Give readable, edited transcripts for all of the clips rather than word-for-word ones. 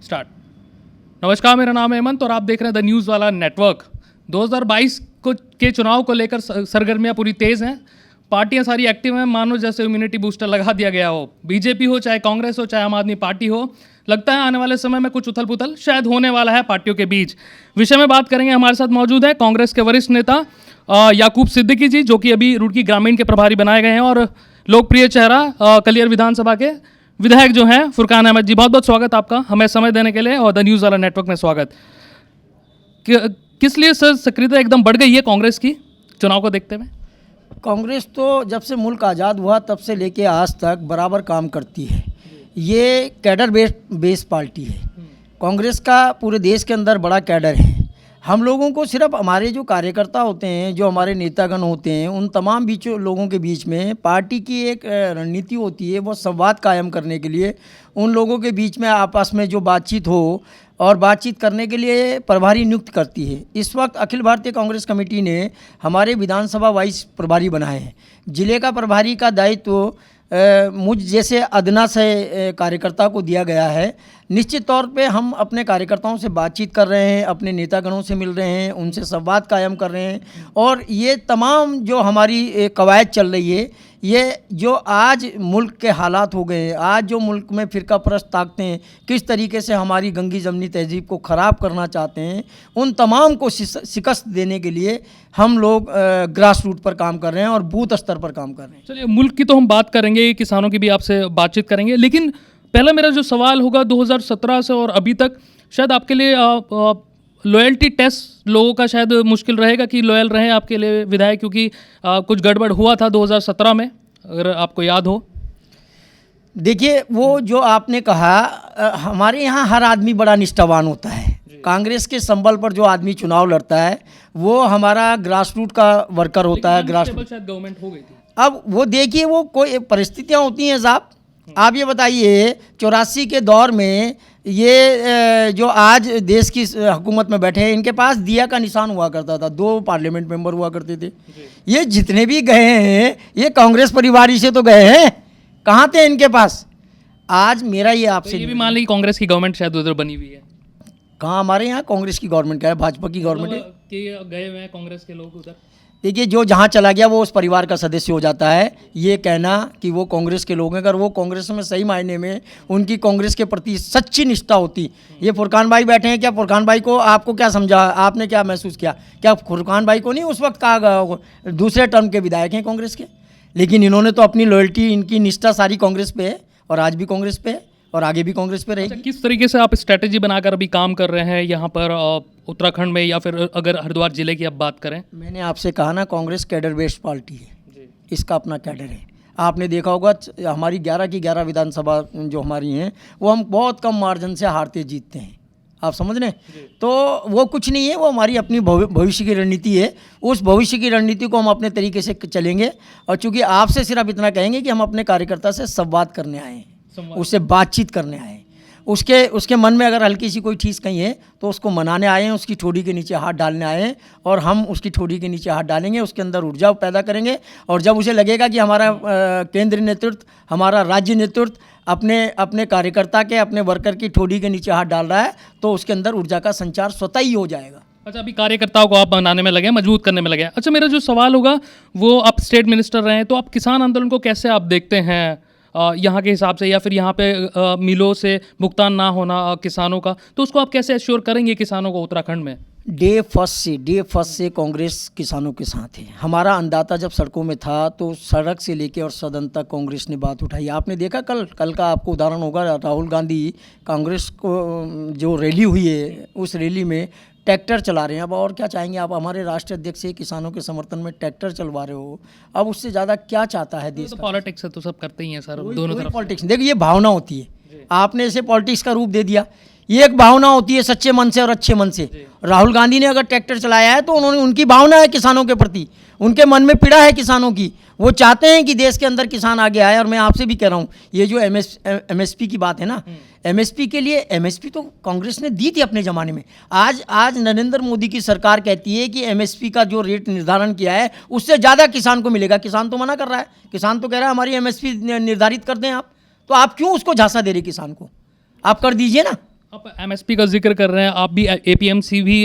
Start. नमस्कार, मेरा नाम है हेमंत और आप देख रहे हैं द न्यूज़ वाला नेटवर्क। 2022 के चुनाव को लेकर सरगर्मियां पूरी तेज़ हैं। पार्टियां सारी एक्टिव हैं, मानो जैसे इम्यूनिटी बूस्टर लगा दिया गया हो। बीजेपी हो, चाहे कांग्रेस हो, चाहे आम आदमी पार्टी हो, लगता है आने वाले समय में कुछ उथल पुथल शायद होने वाला है पार्टियों के बीच। विषय में बात करेंगे। हमारे साथ मौजूद है कांग्रेस के वरिष्ठ नेता याकूब सिद्दीकी जी, जो कि अभी रुड़की ग्रामीण के प्रभारी बनाए गए हैं, और लोकप्रिय चेहरा कलियर विधानसभा के विधायक जो हैं फुरकान अहमद जी। बहुत बहुत स्वागत आपका हमें समय देने के लिए और द न्यूज़ वाला नेटवर्क में स्वागत। किस लिए सर सक्रियता एकदम बढ़ गई है कांग्रेस की चुनाव को देखते हुए? कांग्रेस तो जब से मुल्क आज़ाद हुआ तब से लेके आज तक बराबर काम करती है। ये कैडर बेस्ड पार्टी है। कांग्रेस का पूरे देश के अंदर बड़ा कैडर है। हम लोगों को सिर्फ हमारे जो कार्यकर्ता होते हैं, जो हमारे नेतागण होते हैं, उन तमाम लोगों के बीच में पार्टी की एक रणनीति होती है, वो संवाद कायम करने के लिए उन लोगों के बीच में आपस में जो बातचीत हो और बातचीत करने के लिए प्रभारी नियुक्त करती है। इस वक्त अखिल भारतीय कांग्रेस कमेटी ने हमारे विधानसभा वाइस प्रभारी बनाए हैं। जिले का प्रभारी का दायित्व मुझ जैसे अदना से कार्यकर्ता को दिया गया है। निश्चित तौर पे हम अपने कार्यकर्ताओं से बातचीत कर रहे हैं, अपने नेतागणों से मिल रहे हैं, उनसे संवाद कायम कर रहे हैं, और ये तमाम जो हमारी कवायद चल रही है, ये जो आज मुल्क के हालात हो गए हैं, आज जो मुल्क में फ़िरका परस्त ताकतें हैं किस तरीके से हमारी गंगी जमनी तहजीब को ख़राब करना चाहते हैं, उन तमाम को शिकस्त देने के लिए हम लोग ग्रास रूट पर काम कर रहे हैं और बूथ स्तर पर काम कर रहे हैं। चलिए, मुल्क की तो हम बात करेंगे, किसानों की भी आपसे बातचीत करेंगे, लेकिन पहला मेरा जो सवाल होगा 2017 से और अभी तक शायद आपके लिए लॉयल्टी टेस्ट लोगों का शायद मुश्किल रहेगा कि लॉयल रहें आपके लिए विधायक, क्योंकि कुछ गड़बड़ हुआ था 2017 में, अगर आपको याद हो। देखिए, वो जो आपने कहा, हमारे यहाँ हर आदमी बड़ा निष्ठावान होता है। कांग्रेस के संबल पर जो आदमी चुनाव लड़ता है वो हमारा ग्रास रूट का वर्कर होता है। ग्रास रूट शायद गवर्नमेंट हो गई थी। अब वो देखिए, वो कोई परिस्थितियाँ होती हैं साहब। आप ये बताइए, 84 के दौर में ये जो आज देश की हुकूमत में बैठे हैं, इनके पास दिया का निशान हुआ करता था, 2 पार्लियामेंट मेंबर हुआ करते थे। ये जितने भी गए हैं ये कांग्रेस परिवार से तो गए हैं, कहाँ थे इनके पास? आज मेरा ये आपसे तो ये भी मान ली कांग्रेस की गवर्नमेंट शायद उधर बनी हुई है। कहाँ? हमारे यहाँ कांग्रेस की गवर्नमेंट का है, भाजपा की गवर्नमेंट है कि गए हुए हैं कांग्रेस के लोग उधर। देखिए, जो जहाँ चला गया वो उस परिवार का सदस्य हो जाता है। ये कहना कि वो कांग्रेस के लोग हैं, अगर वो कांग्रेस में सही मायने में उनकी कांग्रेस के प्रति सच्ची निष्ठा होती, ये फुरकान भाई बैठे हैं, क्या फुरकान भाई को आपको क्या समझा, आपने क्या महसूस किया? क्या फुरकान भाई को नहीं उस वक्त कहा दूसरे टर्म के विधायक हैं कांग्रेस के? लेकिन इन्होंने तो अपनी लॉयल्टी, इनकी निष्ठा सारी कांग्रेस पे है, और आज भी कांग्रेस पे है और आगे भी कांग्रेस पे रहेगी। अच्छा, किस तरीके से आप स्ट्रेटेजी बनाकर अभी काम कर रहे हैं यहाँ पर उत्तराखंड में, या फिर अगर हरिद्वार जिले की अब बात करें? मैंने आपसे कहा ना, कांग्रेस कैडर बेस्ड पार्टी है, इसका अपना कैडर है। आपने देखा होगा हमारी 11 की 11 विधानसभा जो हमारी हैं वो हम बहुत कम मार्जिन से हारते जीतते हैं। आप समझ रहे हैं? तो वो कुछ नहीं है, वो हमारी अपनी भविष्य की रणनीति है। उस भविष्य की रणनीति को हम अपने तरीके से चलेंगे, और चूँकि आपसे सिर्फ इतना कहेंगे कि हम अपने कार्यकर्ता से संवाद करने आए हैं, उससे बातचीत करने आए हैं। उसके मन में अगर हल्की सी कोई ठेस कहीं है तो उसको मनाने आए हैं, उसकी ठोड़ी के नीचे हाथ डालने आए हैं, और हम उसकी ठोड़ी के नीचे हाथ डालेंगे, उसके अंदर ऊर्जा पैदा करेंगे, और जब उसे लगेगा कि हमारा केंद्रीय नेतृत्व, हमारा राज्य नेतृत्व अपने कार्यकर्ता के, अपने वर्कर की ठोड़ी के नीचे हाथ डाल रहा है, तो उसके अंदर ऊर्जा का संचार स्वतः ही हो जाएगा। अच्छा, अभी कार्यकर्ताओं को आप बनाने में लगे, मजबूत करने में लगे। अच्छा, मेरा जो सवाल होगा वो, आप स्टेट मिनिस्टर रहे हैं, तो आप किसान आंदोलन को कैसे आप देखते हैं यहाँ के हिसाब से, या फिर यहाँ पे मिलों से भुगतान ना होना किसानों का, तो उसको आप कैसे एश्योर करेंगे किसानों को उत्तराखंड में? डे फर्स्ट से कांग्रेस किसानों के साथ है। हमारा अन्नदाता जब सड़कों में था तो सड़क से लेके और सदन तक कांग्रेस ने बात उठाई। आपने देखा कल का आपको उदाहरण होगा, राहुल गांधी कांग्रेस को जो रैली हुई है उस रैली में ट्रैक्टर चला रहे हैं। अब और क्या चाहेंगे आप? हमारे राष्ट्रीय अध्यक्ष से किसानों के समर्थन में ट्रैक्टर चलवा रहे हो, अब उससे ज़्यादा क्या चाहता है देश? तो पॉलिटिक्स है तो सब करते ही हैं सर, दोनों तरफ पॉलिटिक्स। देखिए, ये भावना होती है, आपने इसे पॉलिटिक्स का रूप दे दिया। ये एक भावना होती है सच्चे मन से और अच्छे मन से। राहुल गांधी ने अगर ट्रैक्टर चलाया है तो उन्होंने, उनकी भावना है किसानों के प्रति, उनके मन में पीड़ा है किसानों की, वो चाहते हैं कि देश के अंदर किसान आगे आए। और मैं आपसे भी कह रहा हूँ, ये जो एमएसपी की बात है ना, एमएसपी के लिए, एमएसपी तो कांग्रेस ने दी थी अपने ज़माने में। आज नरेंद्र मोदी की सरकार कहती है कि एमएसपी का जो रेट निर्धारण किया है उससे ज़्यादा किसान को मिलेगा। किसान तो मना कर रहा है, किसान तो कह रहा है हमारी एमएसपी निर्धारित कर दें आप। तो आप क्यों उसको झांसा दे रहे किसान को? आप कर दीजिए ना। आप एमएसपी का जिक्र कर रहे हैं, आप भी एपीएमसी भी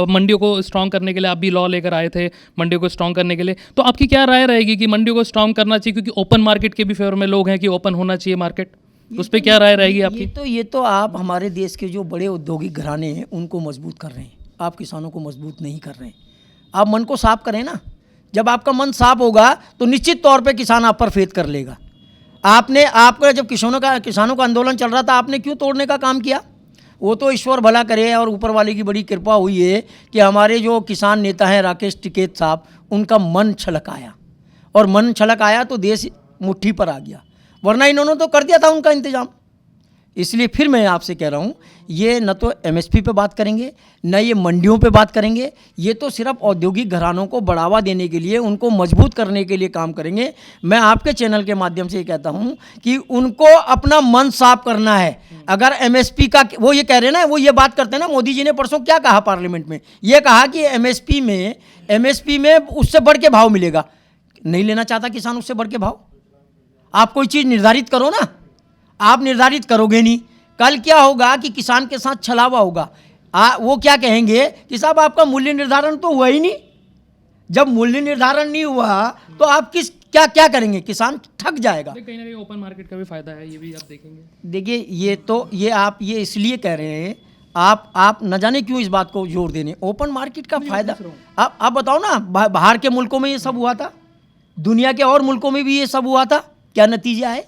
मंडियों को स्ट्रॉन्ग करने के लिए आप भी लॉ लेकर आए थे मंडियों को स्ट्रॉन्ग करने के लिए। तो आपकी क्या राय रहेगी कि मंडियों को स्ट्रॉन्ग करना चाहिए, क्योंकि ओपन मार्केट के भी फेवर में लोग हैं कि ओपन होना चाहिए मार्केट, उस पर क्या राय रहेगी आपकी? ये तो आप हमारे देश के जो बड़े औद्योगिक घराने हैं उनको मजबूत कर रहे हैं, आप किसानों को मजबूत नहीं कर रहे हैं। आप मन को साफ करें ना, जब आपका मन साफ होगा तो निश्चित तौर पे किसान आप पर फेथ कर लेगा। आपका जब किसानों का आंदोलन चल रहा था, आपने क्यों तोड़ने का काम किया? वो तो ईश्वर भला करे और ऊपर वाले की बड़ी कृपा हुई है कि हमारे जो किसान नेता हैं राकेश टिकैत साहब, उनका मन छलक आया, और मन छलक आया तो देश मुट्ठी पर आ गया, वरना इन्होंने तो कर दिया था उनका इंतजाम। इसलिए फिर मैं आपसे कह रहा हूँ, ये न तो एमएसपी पे बात करेंगे, न ये मंडियों पे बात करेंगे, ये तो सिर्फ औद्योगिक घरानों को बढ़ावा देने के लिए, उनको मजबूत करने के लिए काम करेंगे। मैं आपके चैनल के माध्यम से ये कहता हूँ कि उनको अपना मन साफ करना है। अगर एमएसपी का वो ये कह रहे हैं ना, वो ये बात करते हैं ना, मोदी जी ने परसों क्या कहा पार्लियामेंट में, ये कहा कि एमएसपी में उससे बढ़ के भाव मिलेगा। नहीं लेना चाहता किसान उससे बढ़ के भाव? आप कोई चीज़ निर्धारित करो ना, आप निर्धारित करोगे नहीं, कल क्या होगा कि किसान के साथ छलावा होगा। वो क्या कहेंगे कि साहब आपका मूल्य निर्धारण तो हुआ ही नहीं। जब मूल्य निर्धारण नहीं हुआ तो आप क्या करेंगे? किसान ठग जाएगा। कहीं ना कहीं ओपन मार्केट का भी फायदा है, ये भी आप देखेंगे। देखिए आप ये इसलिए कह रहे हैं, आप न जाने क्यों इस बात को जोर देने ओपन मार्केट का फायदा। आप बताओ ना, बाहर के मुल्कों में ये सब हुआ था, दुनिया के और मुल्कों में भी ये सब हुआ था, क्या नतीजे आए?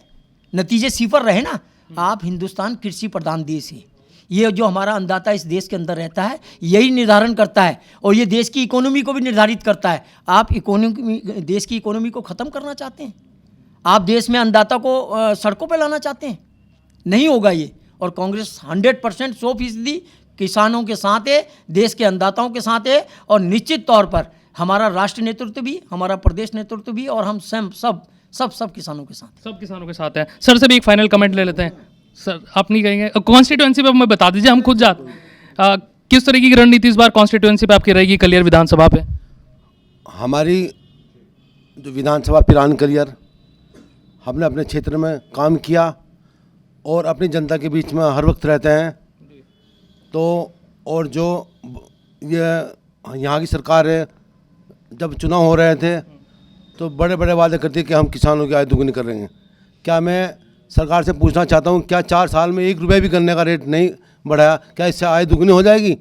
नतीजे सिफर रहे ना। आप हिंदुस्तान कृषि प्रधान देश है, ये जो हमारा अन्नदाता इस देश के अंदर रहता है यही निर्धारण करता है, और ये देश की इकोनॉमी को भी निर्धारित करता है। आप देश की इकोनॉमी को ख़त्म करना चाहते हैं? आप देश में अन्नदाता को सड़कों पे लाना चाहते हैं? नहीं होगा ये। और कांग्रेस 100% 100% किसानों के साथ है, देश के अन्नदाताओं के साथ है, और निश्चित तौर पर हमारा राष्ट्रीय नेतृत्व भी, हमारा प्रदेश नेतृत्व भी, और हम सब किसानों के साथ, सब किसानों के साथ हैं। सर से भी एक फाइनल कमेंट ले लेते हैं। सर आप नहीं कहेंगे कॉन्स्टिट्यूएंसी पे हमें बता दीजिए, हम खुद किस तरीके की रणनीति इस बार कॉन्स्टिट्यूएंसी पे आपकी रहेगी कलियर विधानसभा पे? हमारी जो विधानसभा पिरान कलियर, हमने अपने क्षेत्र में काम किया और अपनी जनता के बीच में हर वक्त रहते हैं। तो और जो ये यहाँ की सरकार है, जब चुनाव हो रहे थे तो बड़े बड़े वादे करती कि हम किसानों की आय दुगनी कर रहे हैं। क्या मैं सरकार से पूछना चाहता हूँ, क्या 4 साल में 1 रुपये भी गन्ने का रेट नहीं बढ़ाया? क्या इससे आय दुगनी हो जाएगी?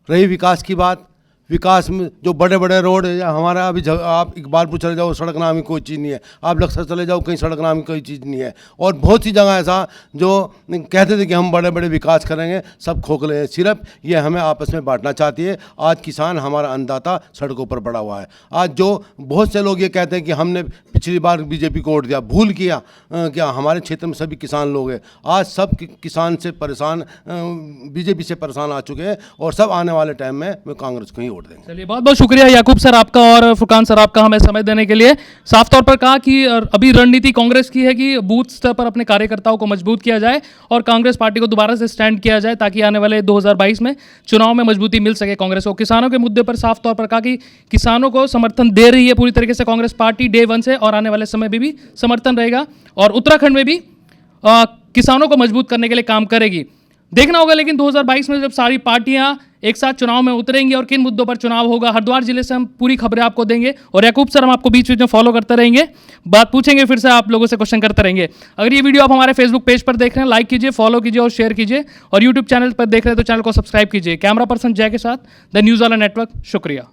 रही विकास की बात, विकास में जो बड़े बड़े रोड या हमारा अभी आप इकबालपुर चले जाओ, सड़क नाम की कोई चीज़ नहीं है। आप लक्सर चले जाओ, कहीं सड़क नाम की कोई चीज़ नहीं है। और बहुत सी जगह ऐसा जो कहते थे कि हम बड़े बड़े विकास करेंगे, सब खोखले हैं। सिर्फ ये हमें आपस में बांटना चाहती है। आज किसान हमारा अन्नदाता सड़कों पर पड़ा हुआ है। आज जो बहुत से लोग ये कहते हैं कि हमने पिछली बार बीजेपी को वोट दिया, भूल किया क्या हमारे क्षेत्र में सभी किसान लोग हैं। आज सब किसान से परेशान, बीजेपी से परेशान आ चुके हैं, और सब आने वाले टाइम में वे कांग्रेस को ही वोट देंगे। चलिए, बहुत बहुत शुक्रिया याकूब सर आपका और फुरकान सर आपका हमें समय देने के लिए। साफ तौर पर कहा कि अभी रणनीति कांग्रेस की है कि बूथ स्तर पर अपने कार्यकर्ताओं को मजबूत किया जाए और कांग्रेस पार्टी को दोबारा से स्टैंड किया जाए, ताकि आने वाले 2022 में चुनाव में मजबूती मिल सके कांग्रेस को। किसानों के मुद्दे पर साफ तौर पर कहा कि किसानों को समर्थन दे रही है पूरी तरीके से कांग्रेस पार्टी डे 1 से, और आने वाले समय में भी समर्थन रहेगा, और उत्तराखंड में भी किसानों को मजबूत करने के लिए काम करेगी। देखना होगा लेकिन 2022 में जब सारी पार्टियां एक साथ चुनाव में उतरेंगी और किन मुद्दों पर चुनाव होगा। हरिद्वार जिले से हम पूरी खबरें आपको देंगे, और याकूब सर हम आपको बीच बीच में फॉलो करते रहेंगे, बात पूछेंगे, फिर से आप लोगों से क्वेश्चन करते रहेंगे। अगर ये वीडियो आप हमारे फेसबुक पेज पर देख रहे हैं, लाइक कीजिए, फॉलो कीजिए और शेयर कीजिए, और यूट्यूब चैनल पर देख रहे हैं तो चैनल को सब्सक्राइब कीजिए। कैमरा पर्सन जय के साथ द न्यूज़ वाला नेटवर्क, शुक्रिया।